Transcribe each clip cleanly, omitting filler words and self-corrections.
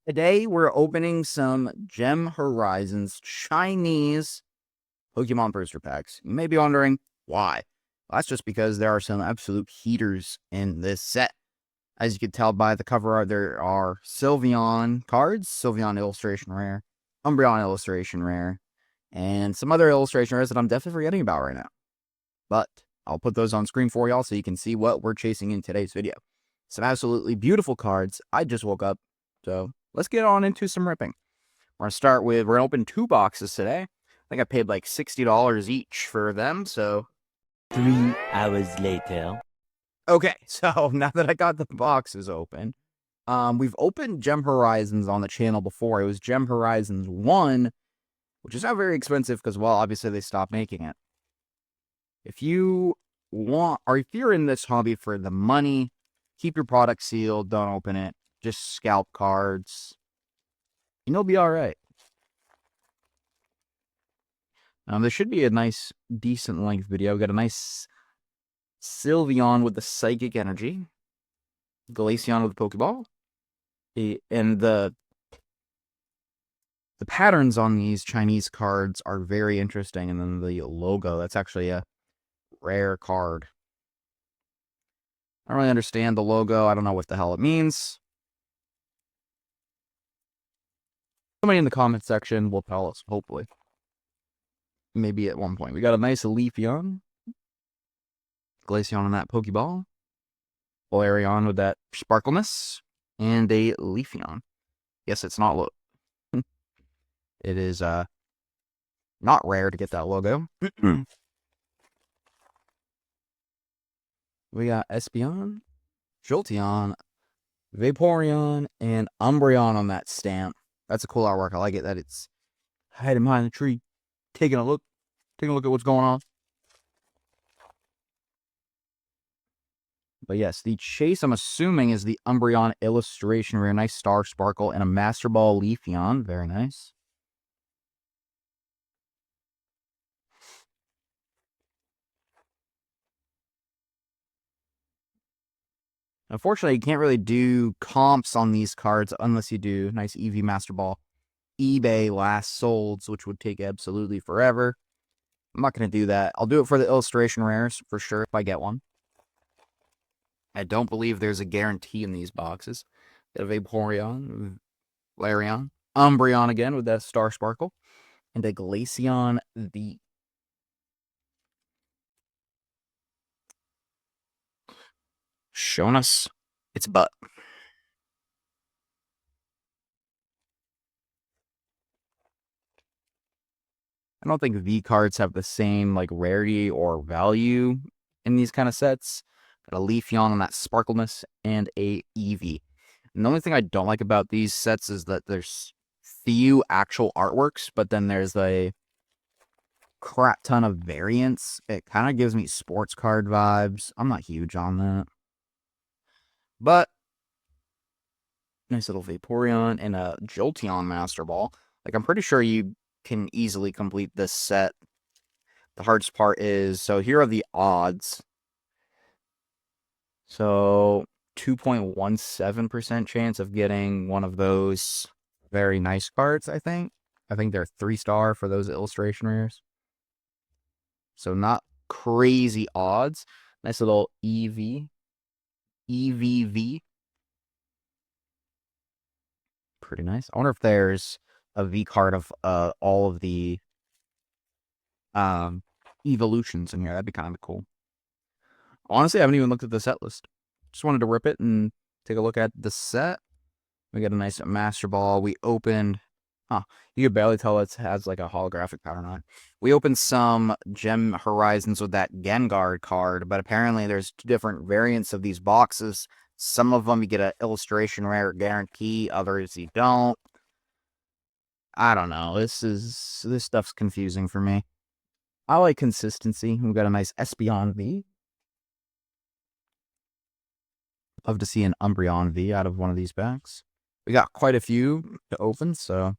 Today, we're opening some Gem Horizons Chinese Pokemon booster packs. You may be wondering why. Well, that's just because there are some absolute heaters in this set. As you can tell by the cover art, there are Sylveon cards, Sylveon illustration rare, Umbreon illustration rare, and some other illustration rares that I'm definitely forgetting about right now. But I'll put those on screen for y'all so you can see what we're chasing in today's video. Some absolutely beautiful cards. I just woke up, so let's get on into some ripping. We're going to open 2 boxes today. I think I paid like $60 each for them, so. 3 hours later. Okay, so now that I got the boxes open, we've opened Gem Horizons on the channel before. It was Gem Horizons 1, which is not very expensive because, well, obviously they stopped making it. If you want, or if you're in this hobby for the money, keep your product sealed, don't open it, just scalp cards, and you'll be alright. This should be a nice, decent length video. We got a nice Sylveon with the Psychic Energy, Glaceon with the Pokeball, and the patterns on these Chinese cards are very interesting, and then the logo, that's actually a rare card. I don't really understand the logo. I don't know what the hell it means. Somebody in the comment section will tell us, hopefully. Maybe at one point. We got a nice Leafeon. Glaceon on that Pokeball. Polarion with that Sparkleness. And a Leafeon. Yes, it's not it is not rare to get that logo. We got Espeon, Jolteon, Vaporeon, and Umbreon on that stamp. That's a cool artwork. I like it that it's hiding behind the tree, taking a look at what's going on. But yes, the chase, I'm assuming, is the Umbreon illustration rare. Nice Star Sparkle and a Master Ball Leafeon. Very nice. Unfortunately, you can't really do comps on these cards unless you do nice Eevee Master Ball eBay last solds, which would take absolutely forever. I'm not going to do that. I'll do it for the illustration rares, for sure, if I get one. I don't believe there's a guarantee in these boxes. Got a Vaporeon, Larion, Umbreon again with that Star Sparkle, and a Glaceon V. Showing us its butt. I don't think V cards have the same like rarity or value in these kind of sets. Got a Leafeon on that Sparkleness and a Eevee. And the only thing I don't like about these sets is that there's few actual artworks, but then there's a crap ton of variants. It kind of gives me sports card vibes. I'm not huge on that. But nice little Vaporeon and a Jolteon Master Ball. Like, I'm pretty sure you can easily complete this set. The hardest part is, so here are the odds. So 2.17% chance of getting one of those very nice cards, I think. I think they're 3-star for those illustration rares. So not crazy odds. Nice little EVV. Pretty nice. I wonder if there's a V card of all of the evolutions in here. That'd be kind of cool. Honestly, I haven't even looked at the set list. Just wanted to rip it and take a look at the set. We got a nice Master Ball. We opened... you can barely tell it has like a holographic pattern on it. We opened some Gem Horizons with that Gengar card, but apparently there's 2 different variants of these boxes. Some of them you get an illustration rare guarantee, others you don't. I don't know. This stuff's confusing for me. I like consistency. We got a nice Espeon V. Love to see an Umbreon V out of one of these packs. We got quite a few to open, so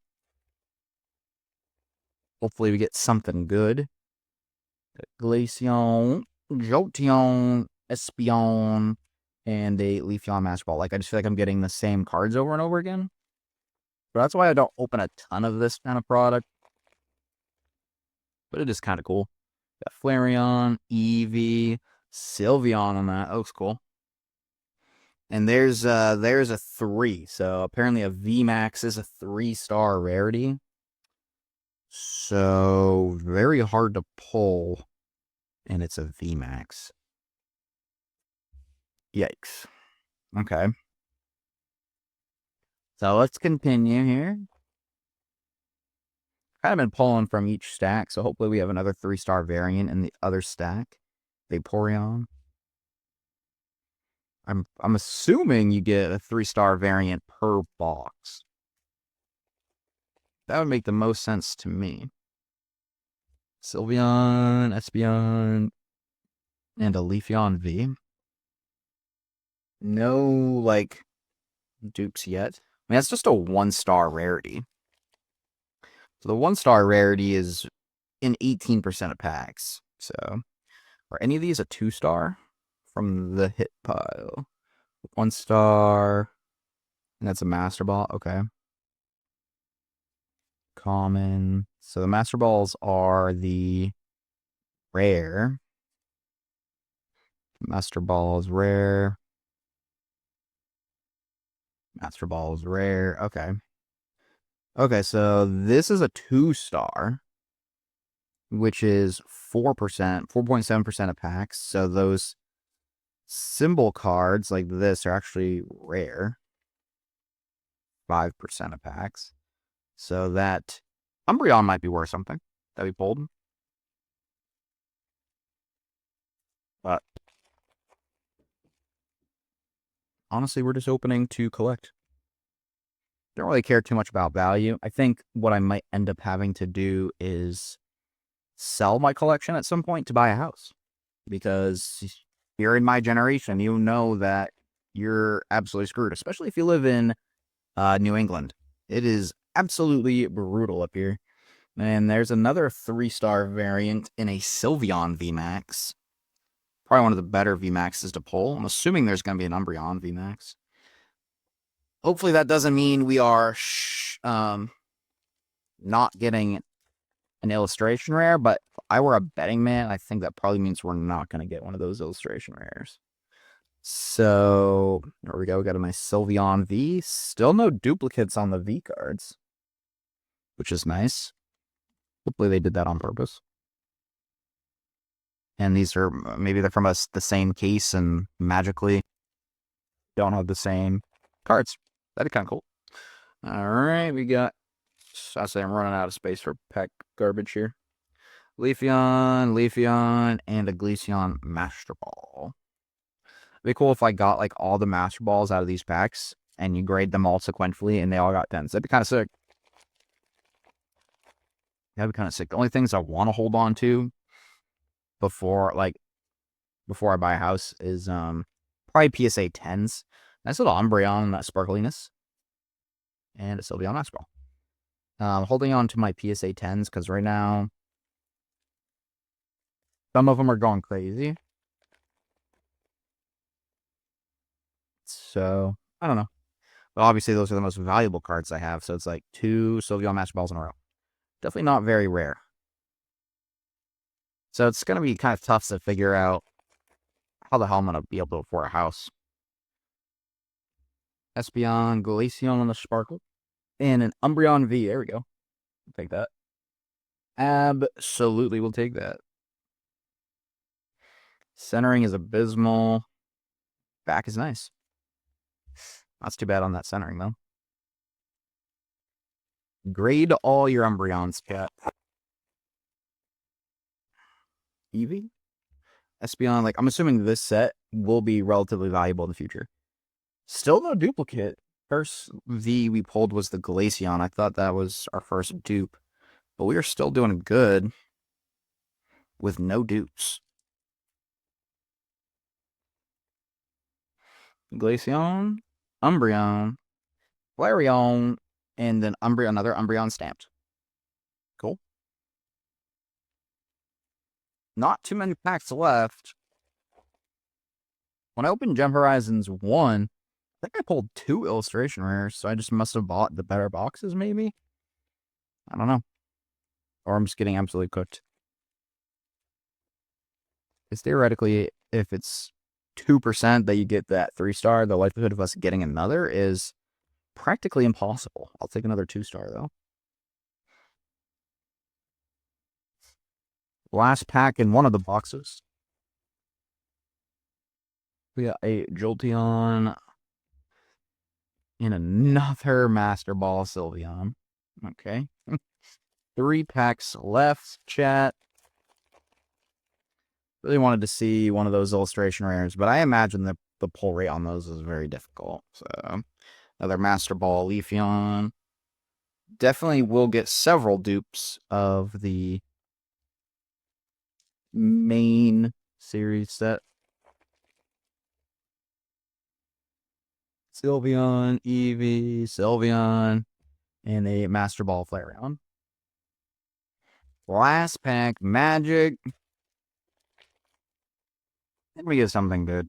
hopefully we get something good. Glaceon, Jolteon, Espeon, and a Leafeon Master Ball. Like, I just feel like I'm getting the same cards over and over again. But that's why I don't open a ton of this kind of product. But it is kind of cool. Got Flareon, Eevee, Sylveon on that. That looks cool. And there's a 3. So apparently a VMAX is a 3-star rarity. So very hard to pull. And it's a VMAX. Yikes. Okay. So let's continue here. Kind of been pulling from each stack, so hopefully we have another 3-star variant in the other stack. Vaporeon. I'm assuming you get a 3-star variant per box. That would make the most sense to me. Sylveon, Espeon, and a Leafeon V. No, like, dupes yet. I mean, that's just a 1-star rarity. So the 1-star rarity is in 18% of packs. So, are any of these a 2-star from the hit pile? 1-star, and that's a Master Ball. Okay. Common. So the Master Balls are the rare. Master Ball is rare. Master Ball is rare. Okay. Okay, so this is a 2-star, which is 4%, 4.7% of packs. So those symbol cards like this are actually rare. 5% of packs. So that Umbreon might be worth something that we pulled. But honestly, we're just opening to collect. Don't really care too much about value. I think what I might end up having to do is sell my collection at some point to buy a house. Because you're in my generation, you know that you're absolutely screwed, especially if you live in New England. It is absolutely brutal up here. And there's another 3-star variant in a Sylveon VMAX. Probably one of the better VMAXs to pull. I'm assuming there's going to be an Umbreon VMAX. Hopefully that doesn't mean we are not getting an illustration rare, but if I were a betting man, I think that probably means we're not going to get one of those illustration rares. So, there we go. We got a nice Sylveon V. Still no duplicates on the V cards, which is nice. Hopefully they did that on purpose. And these are, maybe they're from the same case and magically don't have the same cards. That'd be kind of cool. All right, we got, I say I'm running out of space for pack garbage here. Leafeon, and a Glaceon Master Ball. It'd be cool if I got like all the Master Balls out of these packs and you grade them all sequentially and they all got 10s. That'd be kind of sick. That'd be kind of sick. The only things I want to hold on to before I buy a house is probably PSA 10s. Nice little Umbreon sparkliness. And a Sylveon Master Ball. Holding on to my PSA 10s because right now some of them are going crazy. So, I don't know. But obviously, those are the most valuable cards I have. So, it's like 2 Sylveon Master Balls in a row. Definitely not very rare. So, it's going to be kind of tough to figure out how the hell I'm going to be able to afford a house. Espeon, Glaceon on the Sparkle. And an Umbreon V. There we go. I'll take that. Absolutely, we'll take that. Centering is abysmal. Back is nice. That's too bad on that centering, though. Grade all your Umbreons, chat. Eevee? Espeon, like, I'm assuming this set will be relatively valuable in the future. Still no duplicate. First V we pulled was the Glaceon. I thought that was our first dupe. But we are still doing good with no dupes. Glaceon, Umbreon, Flareon, and then another Umbreon stamped. Cool. Not too many packs left. When I opened Gem Horizons 1, think I pulled 2 illustration rares, so I just must have bought the better boxes, maybe? I don't know. Or I'm just getting absolutely cooked. Because theoretically, if it's 2% that you get that 3-star, the likelihood of us getting another is practically impossible. I'll take another 2-star, though. Last pack in one of the boxes. We got a Jolteon and another Master Ball Sylveon. Okay. 3 packs left, chat. Really wanted to see one of those illustration rares, but I imagine the pull rate on those is very difficult. So, another Master Ball Leafeon. Definitely will get several dupes of the main series set. Sylveon, Eevee, Sylveon, and a Master Ball Flareon. Last pack, Magic. Let me get something good.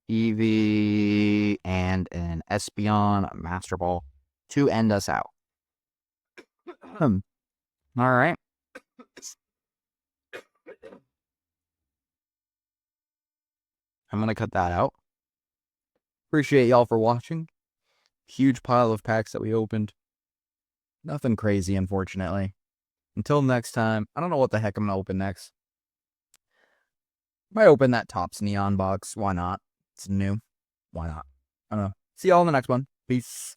Eevee and an Espeon Master Ball to end us out. All right. I'm going to cut that out. Appreciate y'all for watching. Huge pile of packs that we opened. Nothing crazy, unfortunately. Until next time, I don't know what the heck I'm going to open next. Might open that Topps Neon box. Why not? It's new. Why not? I don't know. See y'all in the next one. Peace.